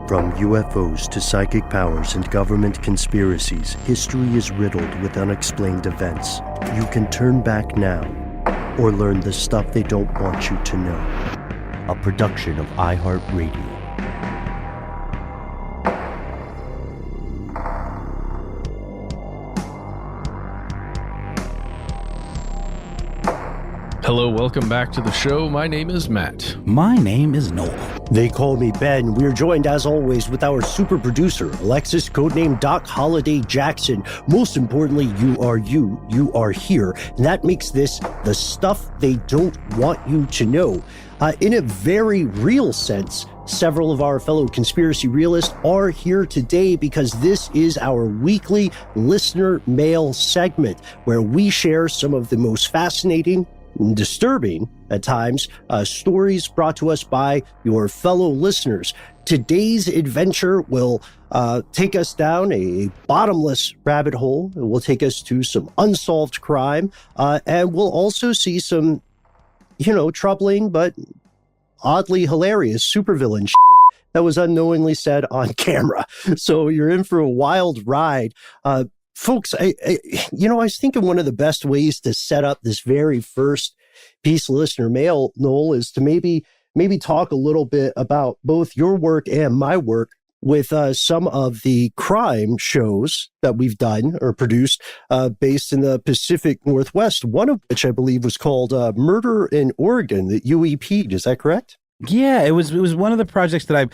From UFOs to psychic powers and government conspiracies, history is riddled with unexplained events. You can turn back now or learn the stuff they don't want you to know. A production of iHeartRadio. Hello, welcome back to the show. My name is Matt. My name is Noel. They call me Ben. We're joined, as always, with our super producer, Alexis, codename Doc Holiday Jackson. Most importantly, you are here. And that makes this the stuff they don't want you to know. In a very real sense, several of our fellow conspiracy realists are here today because this is our weekly listener mail segment where we share some of the most fascinating, disturbing at times, stories brought to us by your fellow listeners. Today's adventure will take us down a bottomless rabbit hole. It will take us to some unsolved crime, and we'll also see some, troubling but oddly hilarious supervillain that was unknowingly said on camera. So you're in for a wild ride. Folks, I was thinking one of the best ways to set up this very first piece of listener mail, Noel, is to maybe talk a little bit about both your work and my work with some of the crime shows that we've done or produced based in the Pacific Northwest, one of which I believe was called Murder in Oregon, that UEP'd. Is that correct? Yeah, it was one of the projects that I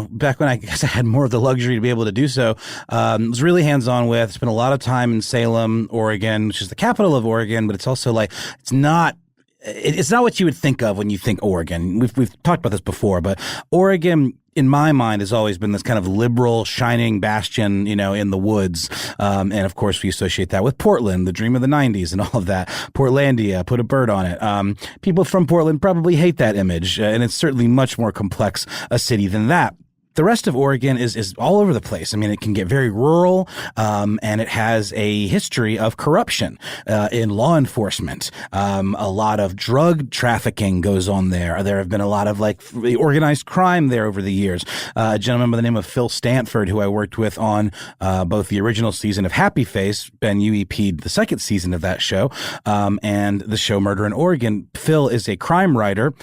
back when I guess I had more of the luxury to be able to do so, was really hands-on with. Spent a lot of time in Salem, Oregon, which is the capital of Oregon, but it's also like, it's not what you would think of when you think Oregon. We've talked about this before, but Oregon, in my mind, has always been this kind of liberal, shining bastion, in the woods. And of course, we associate that with Portland, the dream of the 90s and all of that. Portlandia, put a bird on it. People from Portland probably hate that image, and it's certainly much more complex a city than that. The rest of Oregon is all over the place. I mean, it can get very rural, and it has a history of corruption in law enforcement. A lot of drug trafficking goes on there. There have been a lot of organized crime there over the years. A gentleman by the name of Phil Stanford, who I worked with on both the original season of Happy Face, Ben UEP'd the second season of that show, and the show Murder in Oregon. Phil is a crime writer.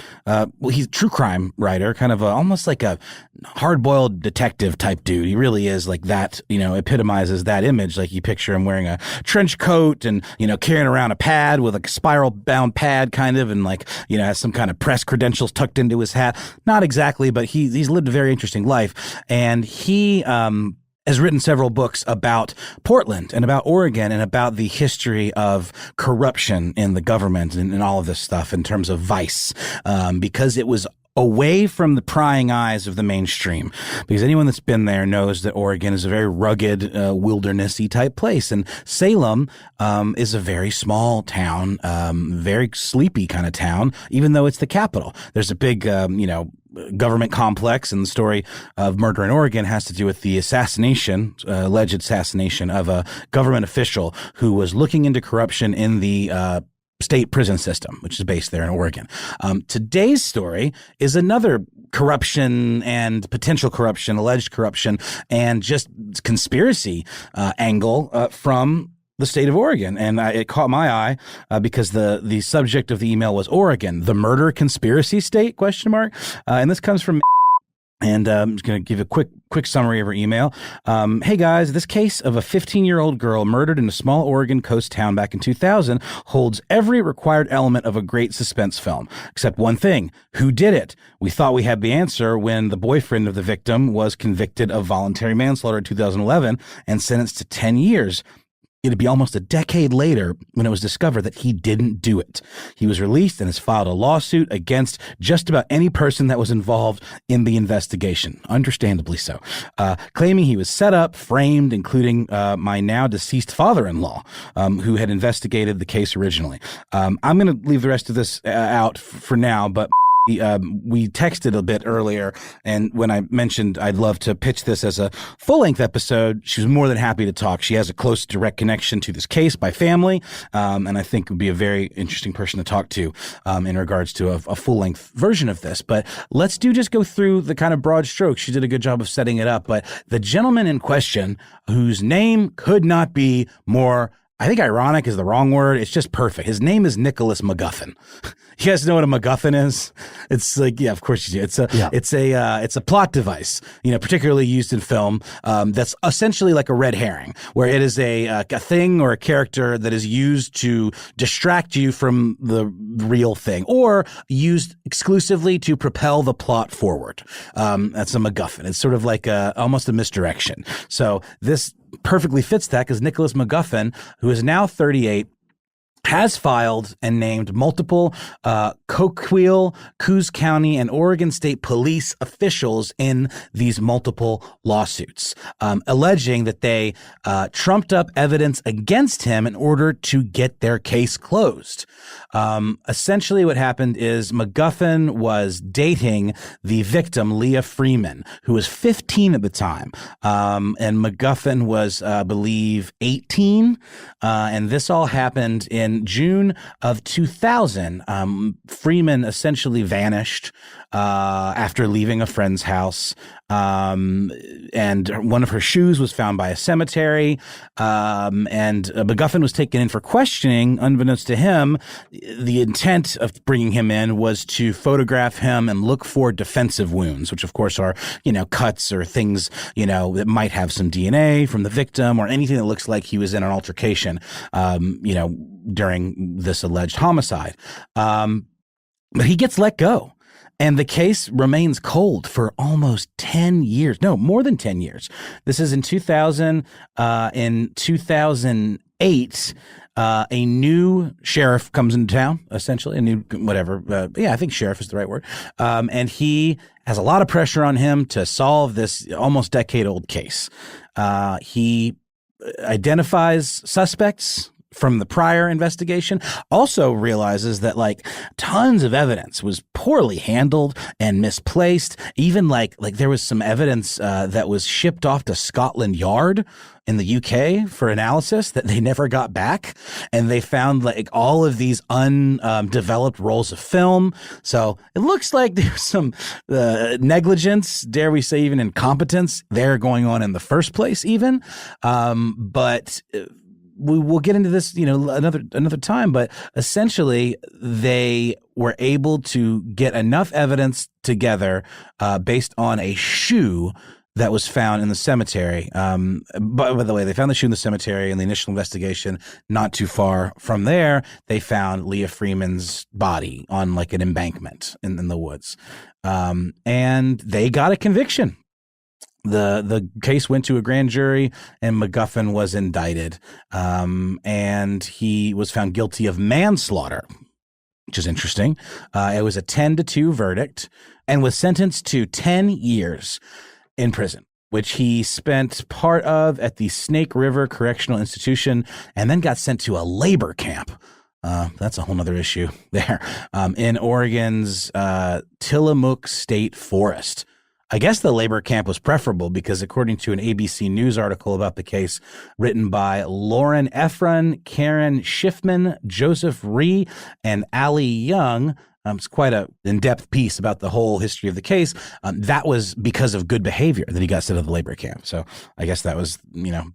He's a true crime writer, kind of almost like a hard-boiled detective type dude. He really is like that, epitomizes that image. Like you picture him wearing a trench coat and, carrying around a pad with a spiral bound pad kind of, and has some kind of press credentials tucked into his hat. Not exactly, but he's lived a very interesting life. And he, has written several books about Portland and about Oregon and about the history of corruption in the government and all of this stuff in terms of vice, because it was away from the prying eyes of the mainstream, because anyone that's been there knows that Oregon is a very rugged, wildernessy type place. And Salem is a very small town, very sleepy kind of town, even though it's the capital. There's a big, government complex, and the story of Murder in Oregon has to do with the alleged assassination of a government official who was looking into corruption in the state prison system, which is based there in Oregon. Today's story is another corruption and potential corruption, alleged corruption, and just conspiracy angle from the state of Oregon. And it caught my eye because the subject of the email was Oregon, the murder conspiracy state, ? And this comes from, and I'm just going to give a quick summary of her email. Hey guys, this case of a 15-year-old girl murdered in a small Oregon coast town back in 2000 holds every required element of a great suspense film, except one thing: who did it? We thought we had the answer when the boyfriend of the victim was convicted of voluntary manslaughter in 2011 and sentenced to 10 years. It'd be almost a decade later when it was discovered that he didn't do it. He was released and has filed a lawsuit against just about any person that was involved in the investigation, understandably so, claiming he was set up, framed, including my now deceased father-in-law, who had investigated the case originally. I'm going to leave the rest of this out for now, but we texted a bit earlier, and when I mentioned I'd love to pitch this as a full-length episode, she was more than happy to talk. She has a close, direct connection to this case by family, and I think would be a very interesting person to talk to in regards to a full-length version of this. But let's just go through the kind of broad strokes. She did a good job of setting it up. But the gentleman in question, whose name could not be more, I think ironic is the wrong word. It's just perfect. His name is Nicholas MacGuffin. You guys know what a MacGuffin is? It's like, yeah, of course you do. It's a plot device, particularly used in film. That's essentially like a red herring, where it is a thing or a character that is used to distract you from the real thing, or used exclusively to propel the plot forward. That's a MacGuffin. It's sort of like almost a misdirection. So this perfectly fits that, because Nicholas MacGuffin, who is now 38, has filed and named multiple Coquille, Coos County, and Oregon State Police officials in these multiple lawsuits, alleging that they trumped up evidence against him in order to get their case closed. Essentially what happened is MacGuffin was dating the victim, Leah Freeman, who was 15 at the time. And MacGuffin was, I believe, 18. And this all happened in June of 2000. Freeman essentially vanished after leaving a friend's house. And one of her shoes was found by a cemetery. And MacGuffin was taken in for questioning. Unbeknownst to him, the intent of bringing him in was to photograph him and look for defensive wounds, which of course are, cuts or things, that might have some DNA from the victim, or anything that looks like he was in an altercation, during this alleged homicide. But he gets let go. And the case remains cold for almost 10 years. No, more than 10 years. This is in 2000. In 2008, a new sheriff comes into town, essentially, a new whatever. I think sheriff is the right word. And he has a lot of pressure on him to solve this almost decade-old case. He identifies suspects from the prior investigation, also realizes that tons of evidence was poorly handled and misplaced. Even like there was some evidence that was shipped off to Scotland Yard in the UK for analysis that they never got back. And they found all of these undeveloped rolls of film. So it looks like there's some negligence, dare we say even incompetence there going on in the first place even. But we will get into this, another time, but essentially they were able to get enough evidence together based on a shoe that was found in the cemetery. By the way, they found the shoe in the cemetery in the initial investigation. Not too far from there, they found Leah Freeman's body on an embankment in the woods. And they got a conviction. The case went to a grand jury, and MacGuffin was indicted. And he was found guilty of manslaughter, which is interesting. It was a 10-2 verdict, and was sentenced to 10 years in prison, which he spent part of at the Snake River Correctional Institution, and then got sent to a labor camp. That's a whole nother issue there, in Oregon's Tillamook State Forest. I guess the labor camp was preferable because, according to an ABC News article about the case written by Lauren Efron, Karen Schiffman, Joseph Ree, and Ali Young, it's quite an in-depth piece about the whole history of the case. That was because of good behavior that he got sent to the labor camp. So I guess that was,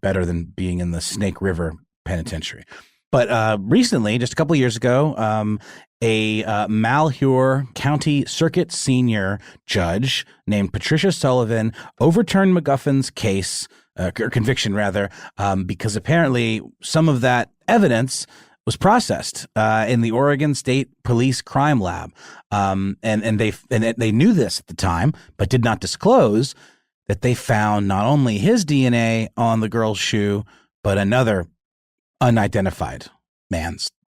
better than being in the Snake River Penitentiary. But recently, just a couple of years ago, a Malheur County Circuit senior judge named Patricia Sullivan overturned MacGuffin's case, or conviction rather, because apparently some of that evidence was processed in the Oregon State Police Crime Lab, and they knew this at the time, but did not disclose that they found not only his DNA on the girl's shoe, but another unidentified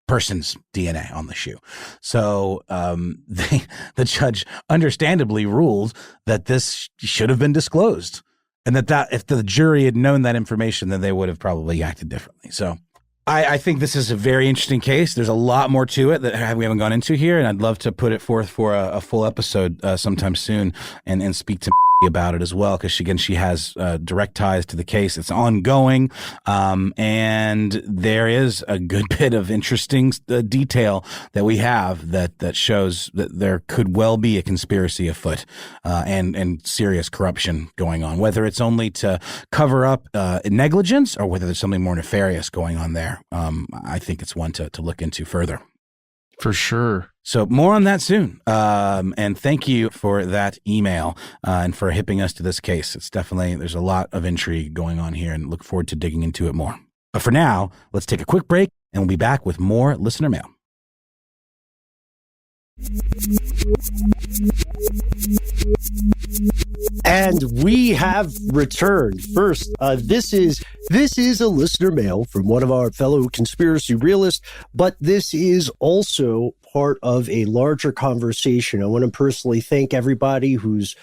person's DNA on the shoe. So the judge understandably ruled that this should have been disclosed, and that if the jury had known that information, then they would have probably acted differently. So I think this is a very interesting case. There's a lot more to it that we haven't gone into here, and I'd love to put it forth for a full episode sometime soon and speak to about it as well, because she has direct ties to the case. It's ongoing, and there is a good bit of interesting detail that we have that shows that there could well be a conspiracy afoot and serious corruption going on, whether it's only to cover up negligence or whether there's something more nefarious going on there. I think it's one to look into further. For sure. So more on that soon. And thank you for that email and for hipping us to this case. It's definitely, there's a lot of intrigue going on here and look forward to digging into it more. But for now, let's take a quick break and we'll be back with more listener mail. And we have returned. First, this is a listener mail from one of our fellow conspiracy realists, but this is also part of a larger conversation. I want to personally thank everybody who's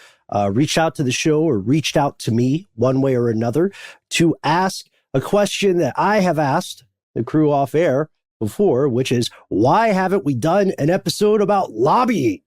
reached out to the show or reached out to me one way or another to ask a question that I have asked the crew off air before, which is, why haven't we done an episode about lobbying?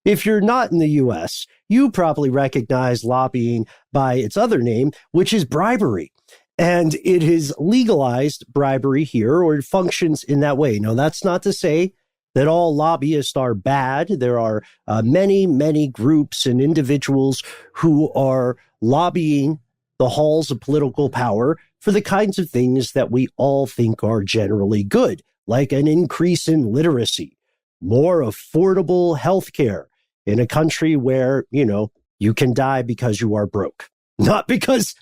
If you're not in the U.S., you probably recognize lobbying by its other name, which is bribery. And it is legalized bribery here, or it functions in that way. Now, that's not to say that all lobbyists are bad. There are many, many groups and individuals who are lobbying the halls of political power for the kinds of things that we all think are generally good, like an increase in literacy, more affordable health care in a country where, you can die because you are broke. Not because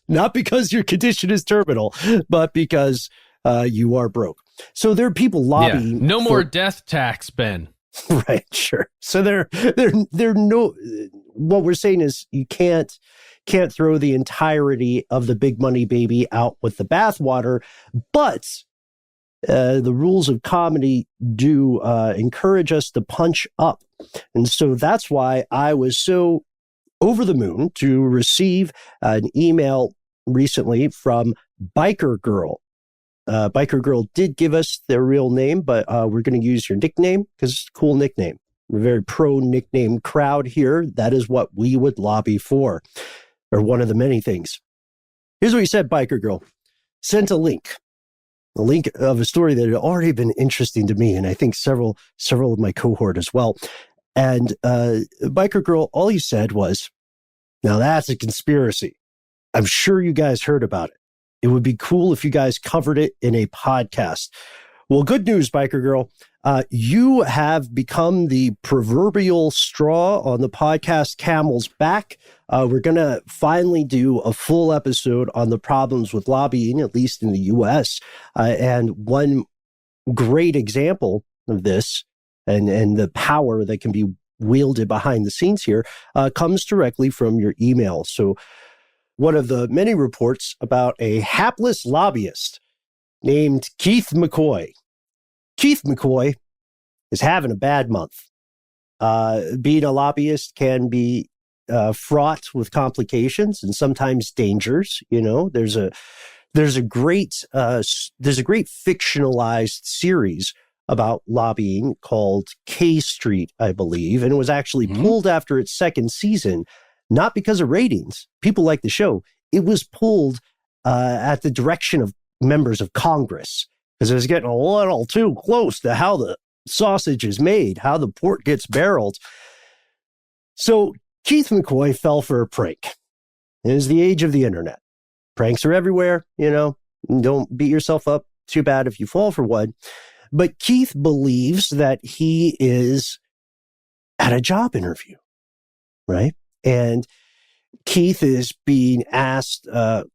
your condition is terminal, but because you are broke. So there are people lobbying. Yeah. No more death tax, Ben. Right, sure. So they're no. What we're saying is you can't throw the entirety of the big money baby out with the bathwater, but the rules of comedy do encourage us to punch up. And so that's why I was so over the moon to receive an email recently from Biker Girl. Biker Girl did give us their real name, but we're going to use your nickname because it's a cool nickname. We're a very pro nickname crowd here. That is what we would lobby for, or one of the many things. Here's what he said, Biker Girl. Sent a link of a story that had already been interesting to me, and I think several of my cohort as well. And Biker Girl, all he said was, now that's a conspiracy. I'm sure you guys heard about it. It would be cool if you guys covered it in a podcast. Well, good news, Biker Girl. You have become the proverbial straw on the podcast camel's back. We're going to finally do a full episode on the problems with lobbying, at least in the U.S. And one great example of this and the power that can be wielded behind the scenes here comes directly from your email. So one of the many reports about a hapless lobbyist named Keith McCoy. Keith McCoy is having a bad month. Being a lobbyist can be fraught with complications and sometimes dangers. There's a great fictionalized series about lobbying called K Street, I believe, and it was actually pulled after its second season, not because of ratings. People like the show. It was pulled at the direction of members of Congress because it was getting a little too close to how the sausage is made, how the pork gets barreled. So Keith McCoy fell for a prank. It is the age of the internet. Pranks are everywhere, Don't beat yourself up too bad if you fall for one. But Keith believes that he is at a job interview, right? And Keith is being asked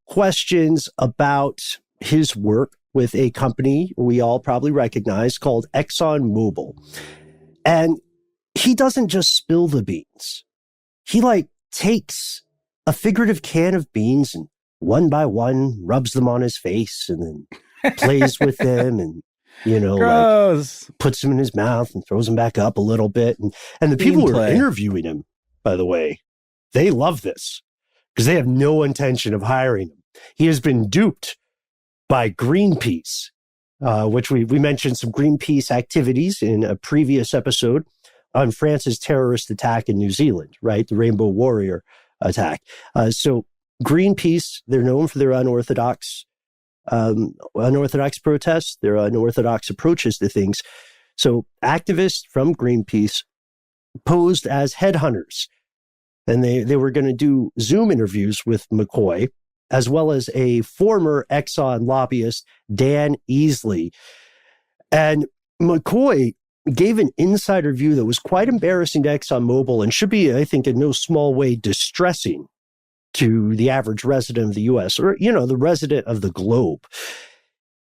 questions about his work with a company we all probably recognize called Exxon Mobil. And he doesn't just spill the beans. He takes a figurative can of beans and one by one rubs them on his face and then plays with them and puts them in his mouth and throws them back up a little bit. And the people who are interviewing him, by the way, they love this because they have no intention of hiring him. He has been duped by Greenpeace, which we mentioned some Greenpeace activities in a previous episode on France's terrorist attack in New Zealand, right? The Rainbow Warrior attack. So Greenpeace, they're known for their unorthodox protests, their unorthodox approaches to things. So activists from Greenpeace posed as headhunters, and they were going to do Zoom interviews with McCoy, as well as a former Exxon lobbyist, Dan Easley. And McCoy gave an insider view that was quite embarrassing to ExxonMobil and should be, I think, in no small way distressing to the average resident of the U.S. or, the resident of the globe.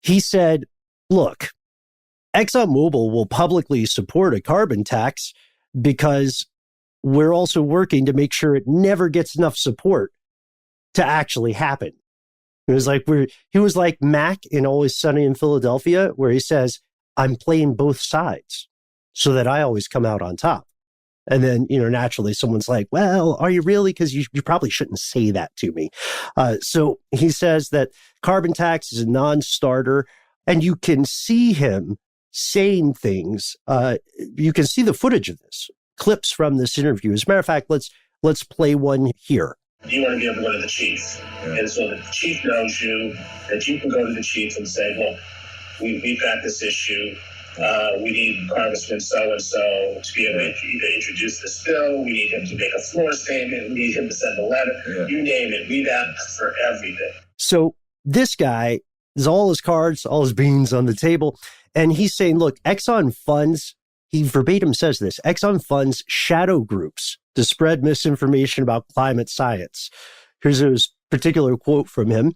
He said, look, ExxonMobil will publicly support a carbon tax because we're also working to make sure it never gets enough support to actually happen. He was like Mac in Always Sunny in Philadelphia, where he says, I'm playing both sides so that I always come out on top. And then, naturally someone's like, well, are you really? Because you probably shouldn't say that to me. So he says that carbon tax is a non-starter, and you can see him saying things. You can see the footage of this, clips from this interview. As a matter of fact, let's play one here. You want to be able to go to the chief. Yeah. And so the chief knows you, that you can go to the chief and say, look, we've got this issue. We need Congressman so-and-so to be able to introduce this bill. We need him to make a floor statement. We need him to send a letter. Yeah. You name it. We've asked for everything. So this guy is all his cards, all his beans on the table. And he's saying, look, Exxon funds, he verbatim says this, Exxon funds shadow groups to spread misinformation about climate science. Here's a particular quote from him.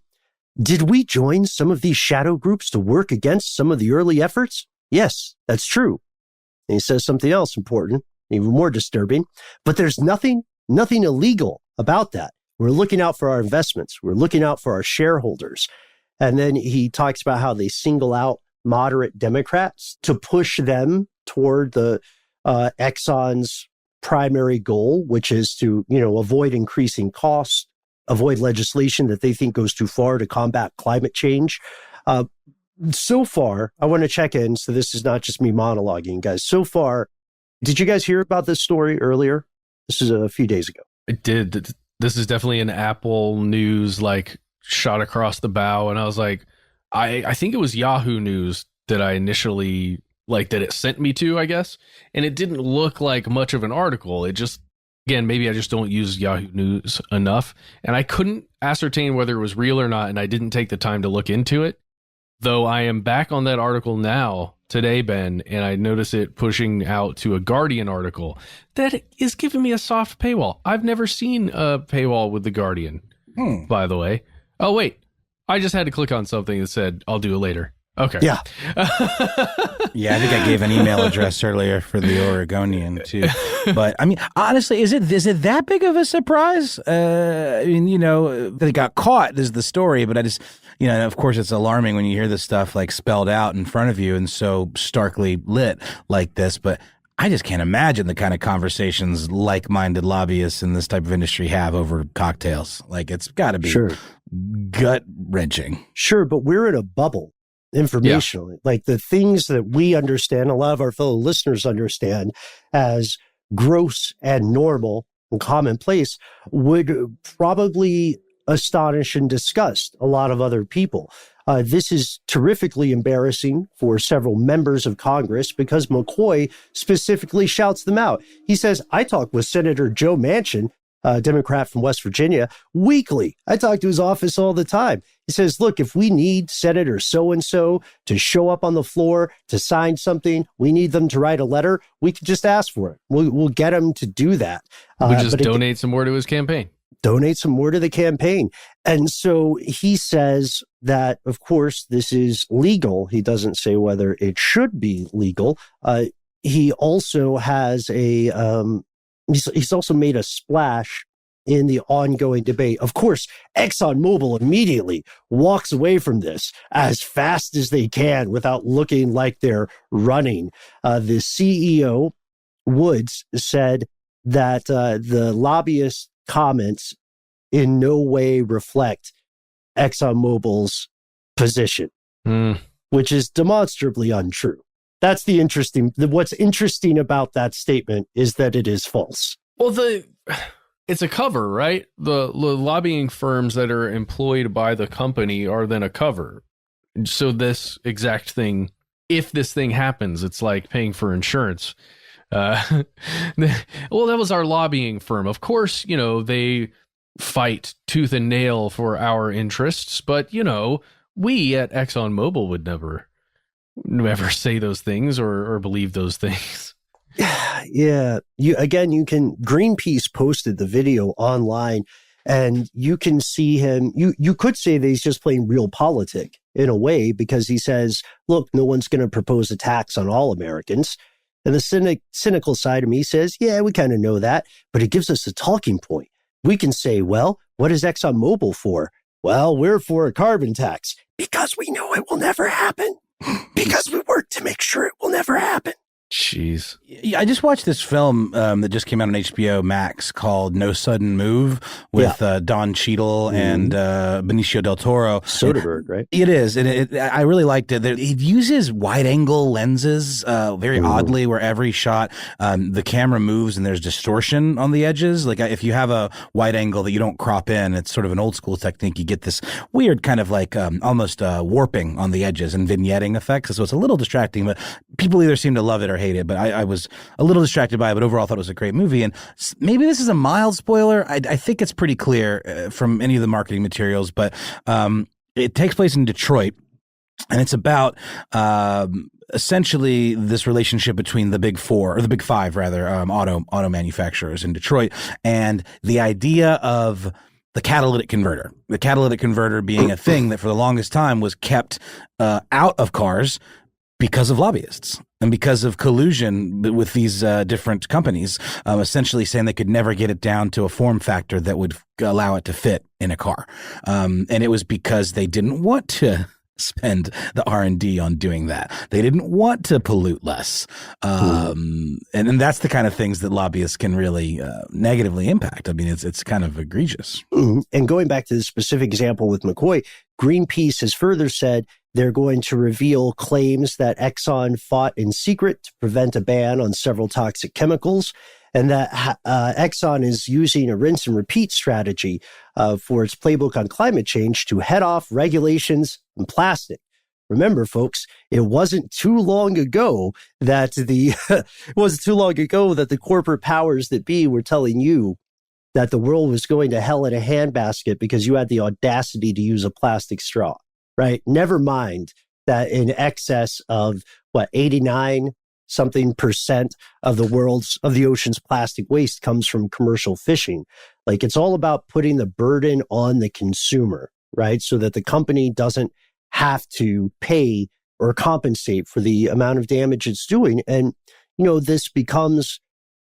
Did we join some of these shadow groups to work against some of the early efforts? Yes, that's true. And he says something else important, even more disturbing, but there's nothing illegal about that. We're looking out for our investments. We're looking out for our shareholders. And then he talks about how they single out moderate Democrats to push them toward the Exxon's primary goal, which is to, avoid increasing costs, avoid legislation that they think goes too far to combat climate change. So far, I want to check in, so this is not just me monologuing, guys. So far, did you guys hear about this story earlier? This is a few days ago. I did. This is definitely an Apple News, shot across the bow. And I was like, I think it was Yahoo News that I initially, that it sent me to, I guess. And it didn't look like much of an article. It just, again, maybe I just don't use Yahoo News enough. And I couldn't ascertain whether it was real or not. And I didn't take the time to look into it. Though I am back on that article now, today, Ben, and I notice it pushing out to a Guardian article that is giving me a soft paywall. I've never seen a paywall with the Guardian, by the way. Oh, wait. I just had to click on something that said, I'll do it later. Okay. Yeah. Yeah, I think I gave an email address earlier for the Oregonian, too. But, I mean, honestly, is it that big of a surprise? That it got caught is the story, but I just... of course, it's alarming when you hear this stuff spelled out in front of you and so starkly lit like this. But I just can't imagine the kind of conversations like-minded lobbyists in this type of industry have over cocktails. It's got to be gut-wrenching. Sure, but we're in a bubble informationally. Yeah. The things that we understand, a lot of our fellow listeners understand as gross and normal and commonplace would probably astonish and disgust a lot of other people. This is terrifically embarrassing for several members of Congress because McCoy specifically shouts them out. He says, I talk with Senator Joe Manchin, a Democrat from West Virginia, weekly. I talk to his office all the time. He says, look, if we need Senator so-and-so to show up on the floor to sign something, we need them to write a letter, we can just ask for it. We'll get them to do that. We just donate some more to his campaign. Donate some more to the campaign. And so he says that, of course, this is legal. He doesn't say whether it should be legal. He also has he's also made a splash in the ongoing debate. Of course, ExxonMobil immediately walks away from this as fast as they can without looking like they're running. The CEO, Woods, said that the lobbyist comments in no way reflect ExxonMobil's position. which is demonstrably untrue. That's what's interesting about that statement is that it is false. Well, it's a cover, right? The lobbying firms that are employed by the company are then a cover. So this exact thing, if this thing happens, it's like paying for insurance. Well, that was our lobbying firm. Of course, they fight tooth and nail for our interests, but, we at ExxonMobil would never say those things or believe those things. Yeah. Greenpeace posted the video online, and you can see him. You could say that he's just playing realpolitik in a way, because he says, look, no one's going to propose a tax on all Americans. And the cynical side of me says, yeah, we kind of know that, but it gives us a talking point. We can say, well, what is ExxonMobil for? Well, we're for a carbon tax because we know it will never happen, because we work to make sure it will never happen. Jeez. Yeah, I just watched this film that just came out on HBO Max called No Sudden Move with Don Cheadle and Benicio del Toro. Soderbergh, right? It is. And I really liked it. It uses wide-angle lenses very oddly, where every shot the camera moves and there's distortion on the edges. Like if you have a wide angle that you don't crop in, it's sort of an old-school technique. You get this weird kind of like almost warping on the edges and vignetting effects. So it's a little distracting, but people either seem to love it or hate it, but I was a little distracted by it, but overall thought it was a great movie. And maybe this is a mild spoiler. I think it's pretty clear from any of the marketing materials, but it takes place in Detroit, and it's about essentially this relationship between the big four, or the big five rather, auto manufacturers in Detroit, and the idea of the catalytic converter being a thing that for the longest time was kept out of cars because of lobbyists and because of collusion with these different companies, essentially saying they could never get it down to a form factor that would allow it to fit in a car. And it was because they didn't want to spend the R&D on doing that. They didn't want to pollute less. And that's the kind of things that lobbyists can really negatively impact. I mean, it's kind of egregious. And going back to the specific example with McCoy, Greenpeace has further said they're going to reveal claims that Exxon fought in secret to prevent a ban on several toxic chemicals, and that Exxon is using a rinse and repeat strategy for its playbook on climate change to head off regulations and plastic. Remember, folks, it wasn't too long ago that the corporate powers that be were telling you that the world was going to hell in a handbasket because you had the audacity to use a plastic straw, right? Never mind that in excess of 89 something percent of the ocean's plastic waste comes from commercial fishing. Like, it's all about putting the burden on the consumer, right? So that the company doesn't have to pay or compensate for the amount of damage it's doing. And, this becomes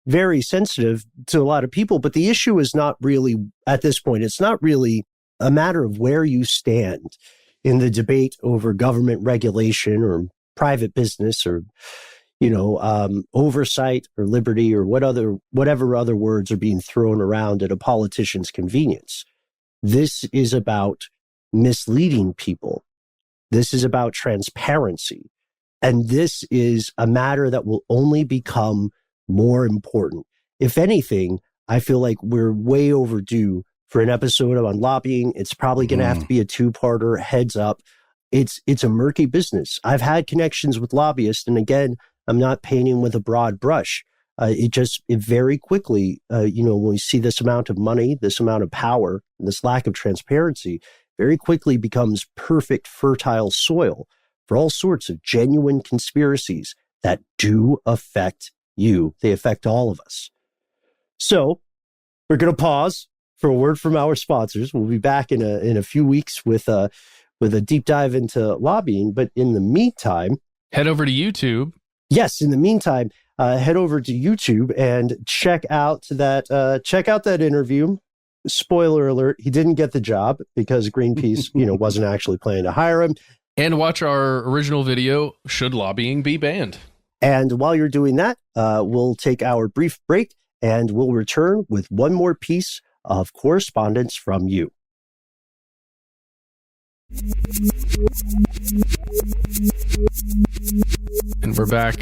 very sensitive to a lot of people, but the issue is not really, at this point, it's not really a matter of where you stand in the debate over government regulation or private business or, oversight or liberty or whatever other words are being thrown around at a politician's convenience. This is about misleading people. This is about transparency. And this is a matter that will only become more important. If anything, I feel like we're way overdue for an episode on lobbying. It's probably going to have to be a two-parter, heads up. It's a murky business. I've had connections with lobbyists, and again, I'm not painting with a broad brush. It very quickly, when we see this amount of money, this amount of power, this lack of transparency, very quickly becomes perfect fertile soil for all sorts of genuine conspiracies that do affect you. They affect all of us. So we're going to pause for a word from our sponsors. We'll be back in a few weeks with a deep dive into lobbying. But in the meantime, head over to YouTube. Yes, in the meantime, head over to YouTube and check out that interview. Spoiler alert: he didn't get the job because Greenpeace, wasn't actually planning to hire him. And watch our original video, Should Lobbying Be Banned? And while you're doing that, we'll take our brief break and we'll return with one more piece of correspondence from you. And we're back.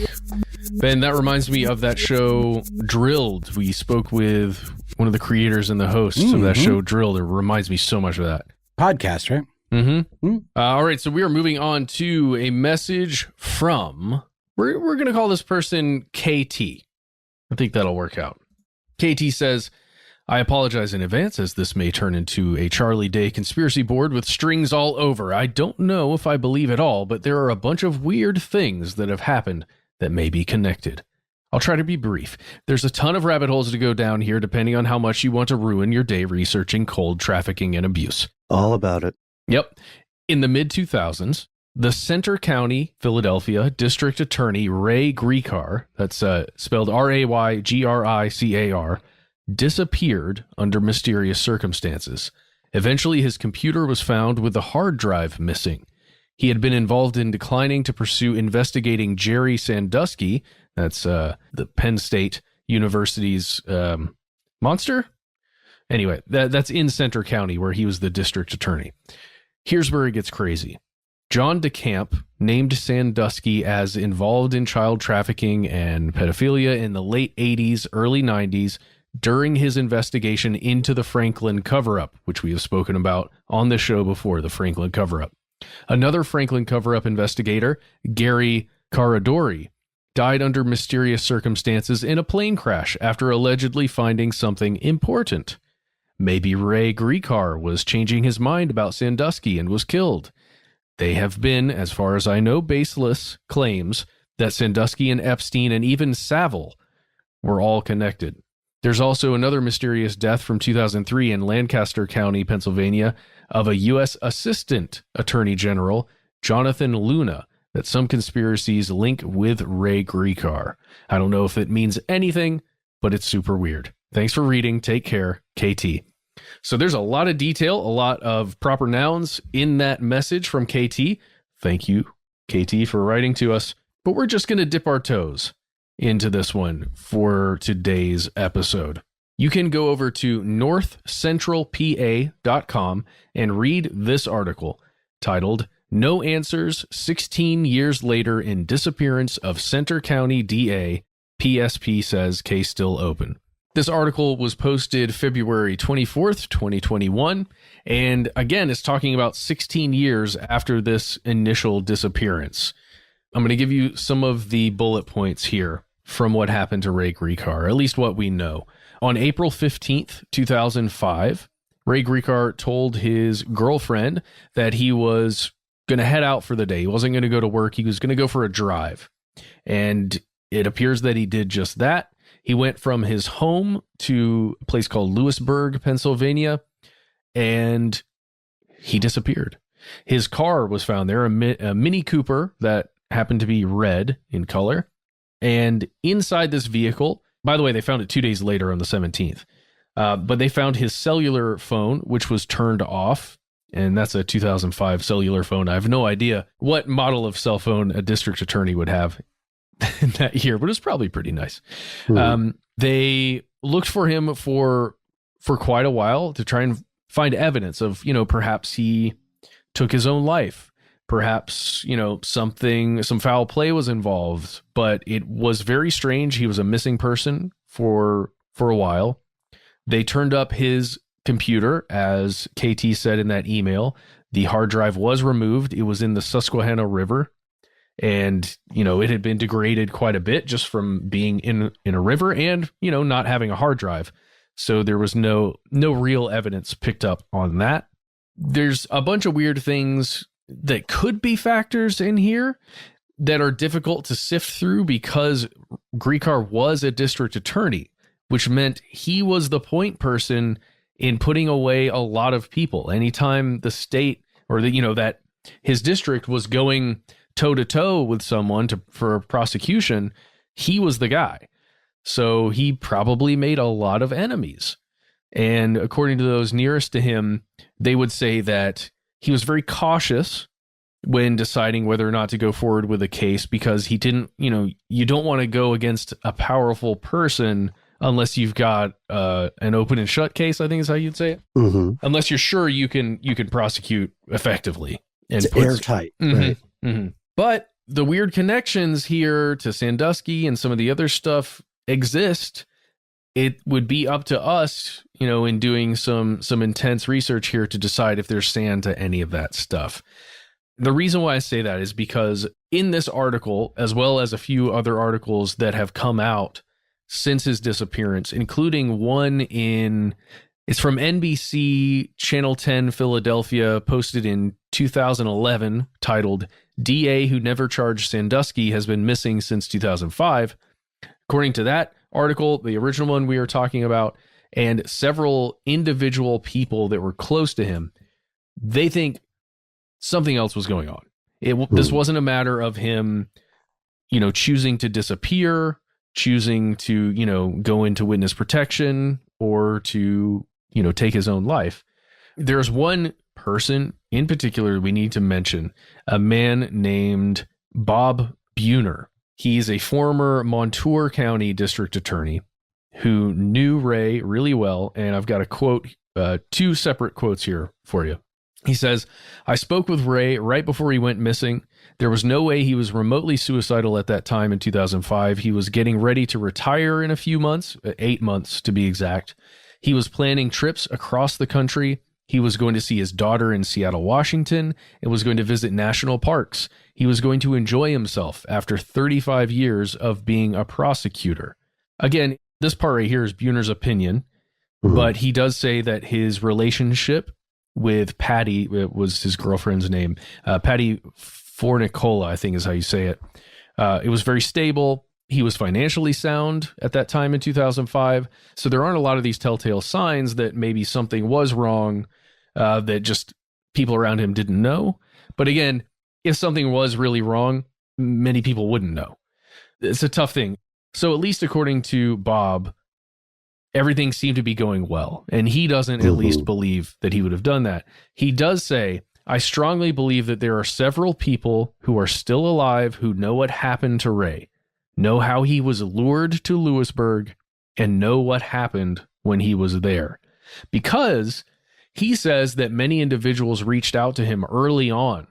Ben, that reminds me of that show Drilled. We spoke with one of the creators and the hosts of that show Drilled. It reminds me so much of that. Podcast, right? All right, so we are moving on to a message from, we're going to call this person KT. I think that'll work out. KT says, I apologize in advance as this may turn into a Charlie Day conspiracy board with strings all over. I don't know if I believe it all, but there are a bunch of weird things that have happened that may be connected. I'll try to be brief. There's a ton of rabbit holes to go down here depending on how much you want to ruin your day researching cold trafficking and abuse. All about it. Yep. In the mid-2000s, the Center County, Philadelphia District Attorney Ray Gricar, that's spelled Raygricar, disappeared under mysterious circumstances. Eventually, his computer was found with the hard drive missing. He had been involved in declining to pursue investigating Jerry Sandusky, that's the Penn State University's monster? Anyway, that's in Center County, where he was the district attorney. Here's where it gets crazy. John DeCamp named Sandusky as involved in child trafficking and pedophilia in the late 80s, early 90s, during his investigation into the Franklin cover-up, which we have spoken about on the show before, the Franklin cover-up. Another Franklin cover-up investigator, Gary Caradori, died under mysterious circumstances in a plane crash after allegedly finding something important. Maybe Ray Gricar was changing his mind about Sandusky and was killed. They have been, as far as I know, baseless claims that Sandusky and Epstein and even Savile were all connected. There's also another mysterious death from 2003 in Lancaster County, Pennsylvania, of a U.S. Assistant Attorney General, Jonathan Luna, that some conspiracies link with Ray Gricar. I don't know if it means anything, but it's super weird. Thanks for reading. Take care, KT. So there's a lot of detail, a lot of proper nouns in that message from KT. Thank you, KT, for writing to us. But we're just going to dip our toes into this one for today's episode. You can go over to northcentralpa.com and read this article titled, No Answers 16 Years Later in Disappearance of Center County DA, PSP says case still open. This article was posted February 24th, 2021, and again, it's talking about 16 years after this initial disappearance. I'm going to give you some of the bullet points here from what happened to Ray Gricar, at least what we know. On April 15th, 2005, Ray Gricar told his girlfriend that he was going to head out for the day. He wasn't going to go to work. He was going to go for a drive. And it appears that he did just that. He went from his home to a place called Lewisburg, Pennsylvania, and he disappeared. His car was found there, a Mini Cooper that happened to be red in color. And inside this vehicle, by the way, they found it 2 days later on the 17th, but they found his cellular phone, which was turned off. And that's a 2005 cellular phone. I have no idea what model of cell phone a district attorney would have in that year, but it's probably pretty nice. They looked for him for quite a while to try and find evidence of, perhaps he took his own life. Perhaps, some foul play was involved, but it was very strange. He was a missing person for a while. They turned up his computer, as KT said in that email. The hard drive was removed. It was in the Susquehanna River, and, it had been degraded quite a bit just from being in a river and, not having a hard drive. So there was no real evidence picked up on that. There's a bunch of weird things that could be factors in here that are difficult to sift through because Gricar was a district attorney, which meant he was the point person in putting away a lot of people. Anytime the state or that his district was going toe to toe with someone for a prosecution, he was the guy. So he probably made a lot of enemies. And according to those nearest to him, they would say that he was very cautious when deciding whether or not to go forward with a case because he didn't, you don't want to go against a powerful person unless you've got an open and shut case, I think is how you'd say it. Mm-hmm. Unless you're sure you can prosecute effectively. And it's airtight. Mm-hmm, right. Mm-hmm. But the weird connections here to Sandusky and some of the other stuff exist. It would be up to us, in doing some intense research here to decide if there's sand to any of that stuff. The reason why I say that is because in this article, as well as a few other articles that have come out since his disappearance, including one it's from NBC Channel 10 Philadelphia, posted in 2011, titled DA Who Never Charged Sandusky Has Been Missing Since 2005. According to that article, the original one we are talking about, and several individual people that were close to him, they think something else was going on. This wasn't a matter of him, choosing to disappear, choosing to, go into witness protection, or to, take his own life. There's one person in particular we need to mention, a man named Bob Buhner. He's a former Montour County district attorney who knew Ray really well. And I've got a quote, two separate quotes here for you. He says, "I spoke with Ray right before he went missing. There was no way he was remotely suicidal at that time in 2005. He was getting ready to retire in a few months, 8 months to be exact. He was planning trips across the country. He was going to see his daughter in Seattle, Washington, and was going to visit national parks. He was going to enjoy himself after 35 years of being a prosecutor." Again, this part right here is Buhner's opinion, but he does say that his relationship with Patty, it was his girlfriend's name, Patty Fornicola, I think is how you say it. It was very stable. He was financially sound at that time in 2005. So there aren't a lot of these telltale signs that maybe something was wrong, that just people around him didn't know. But again, if something was really wrong, many people wouldn't know. It's a tough thing. So at least according to Bob, everything seemed to be going well. And he doesn't at least believe that he would have done that. He does say, "I strongly believe that there are several people who are still alive who know what happened to Ray, know how he was lured to Lewisburg, and know what happened when he was there." Because he says that many individuals reached out to him early on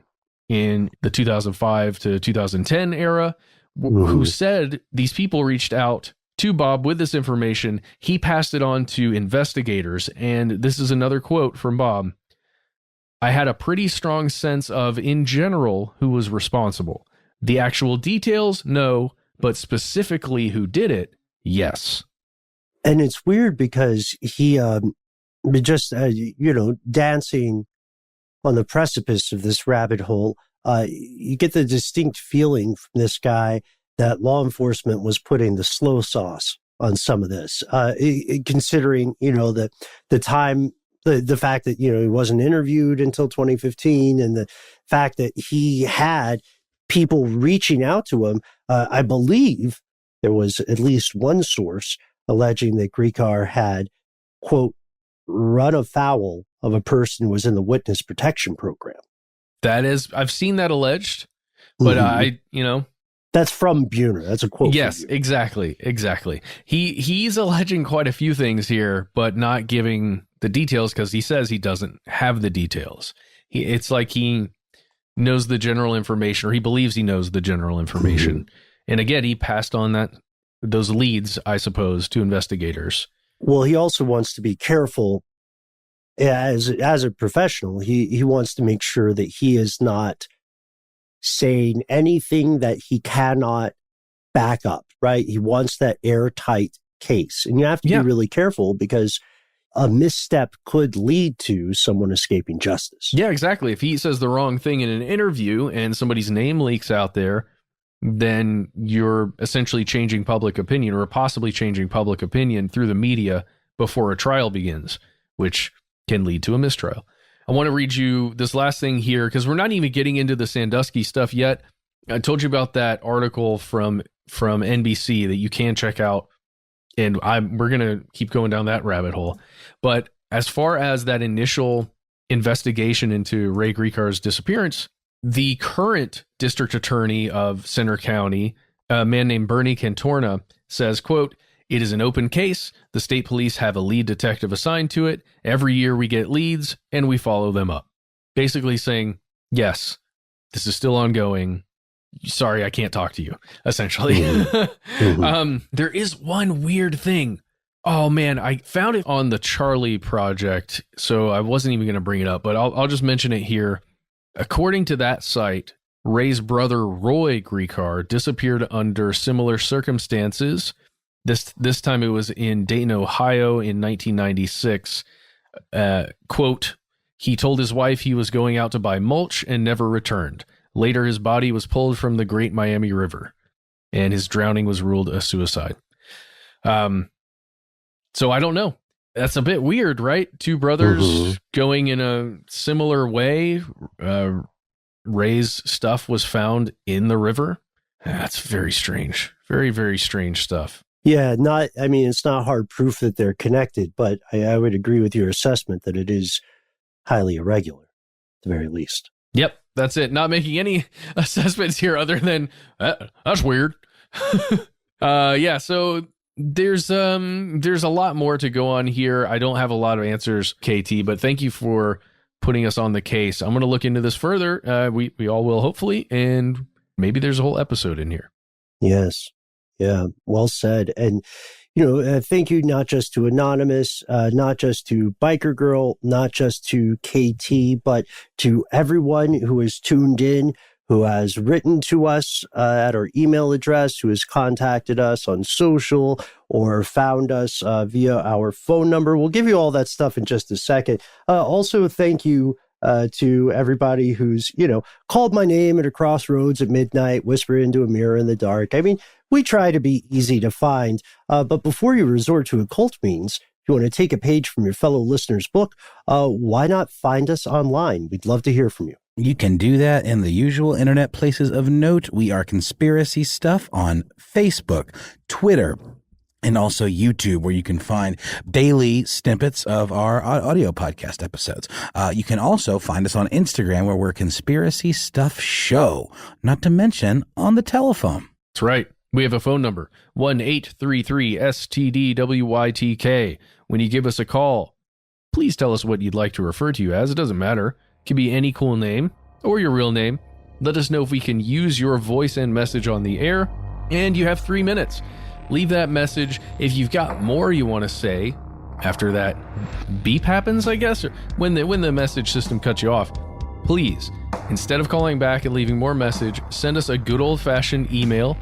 in the 2005 to 2010 era, who said these people reached out to Bob with this information. He passed it on to investigators. And this is another quote from Bob. "I had a pretty strong sense of, in general, who was responsible. The actual details, no, but specifically who did it, yes." And it's weird because he just, dancing on the precipice of this rabbit hole, you get the distinct feeling from this guy that law enforcement was putting the slow sauce on some of this, considering, the time, the fact that, he wasn't interviewed until 2015, and the fact that he had people reaching out to him. I believe there was at least one source alleging that Gricar had, quote, run afoul of a person who was in the witness protection program. I've seen that alleged, but That's from Buhner. That's a quote. Yes, exactly. He's alleging quite a few things here, but not giving the details because he says he doesn't have the details. It's like he knows the general information, or he believes he knows the general information. And again, he passed on those leads, I suppose, to investigators. Well, he also wants to be careful as a professional. He wants to make sure that he is not saying anything that he cannot back up, right? He wants that airtight case. And you have to be really careful because a misstep could lead to someone escaping justice. Yeah, exactly. If he says the wrong thing in an interview and somebody's name leaks out there, then you're essentially changing public opinion, or possibly changing public opinion through the media before a trial begins, which can lead to a mistrial. I want to read you this last thing here because we're not even getting into the Sandusky stuff yet. I told you about that article from NBC that you can check out, and we're going to keep going down that rabbit hole. But as far as that initial investigation into Ray Gricar's disappearance, the current district attorney of Center County, a man named Bernie Cantorna, says, quote, "It is an open case. The state police have a lead detective assigned to it. Every year we get leads and we follow them up." Basically saying, yes, this is still ongoing. sorry, I can't talk to you, essentially. There is one weird thing. Oh man, I found it on the Charlie Project, so I wasn't even going to bring it up, but I'll just mention it here. According to that site, Ray's brother Roy Gricar disappeared under similar circumstances. This time it was in Dayton, Ohio in 1996. Quote, he told his wife he was going out to buy mulch and never returned. Later, his body was pulled from the Great Miami River, and his drowning was ruled a suicide. So I don't know. That's a bit weird, right? Two brothers going in a similar way. Ray's stuff was found in the river. That's very strange. Very, very strange stuff. Yeah, it's not hard proof that they're connected, but I would agree with your assessment that it is highly irregular, at the very least. Yep, that's it. Not making any assessments here other than, that's weird. Yeah, so there's a lot more to go on here. I don't have a lot of answers, KT, but thank you for putting us on the case. I'm going to look into this further. We all will, hopefully, and maybe there's a whole episode in here. Yes. Yeah, well said. And, thank you not just to Anonymous, not just to Biker Girl, not just to KT, but to everyone who has tuned in, who has written to us at our email address, who has contacted us on social or found us via our phone number. We'll give you all that stuff in just a second. Also, thank you to everybody who's, called my name at a crossroads at midnight, whisper into a mirror in the dark. I mean, we try to be easy to find, but before you resort to occult means, if you want to take a page from your fellow listener's book, why not find us online? We'd love to hear from you. You can do that in the usual internet places of note. We are Conspiracy Stuff on Facebook, Twitter, and also YouTube, where you can find daily snippets of our audio podcast episodes. You can also find us on Instagram, where we're Conspiracy Stuff Show, not to mention on the telephone. That's right. We have a phone number, 1-833-STDWYTK. When you give us a call, please tell us what you'd like to refer to you as. It doesn't matter. It could be any cool name or your real name. Let us know if we can use your voice and message on the air. And you have 3 minutes. Leave that message. If you've got more you want to say after that beep happens, I guess, or when the message system cuts you off, please, instead of calling back and leaving more message, send us a good old-fashioned email.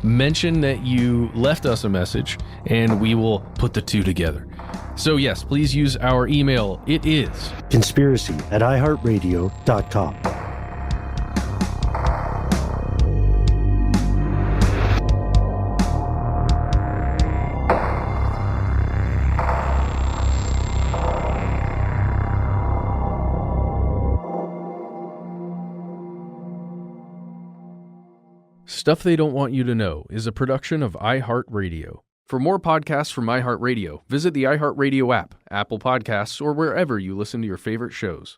Mention that you left us a message, and we will put the two together. So yes, please use our email. It is conspiracy@iHeartRadio.com. Stuff They Don't Want You to Know is a production of iHeartRadio. For more podcasts from iHeartRadio, visit the iHeartRadio app, Apple Podcasts, or wherever you listen to your favorite shows.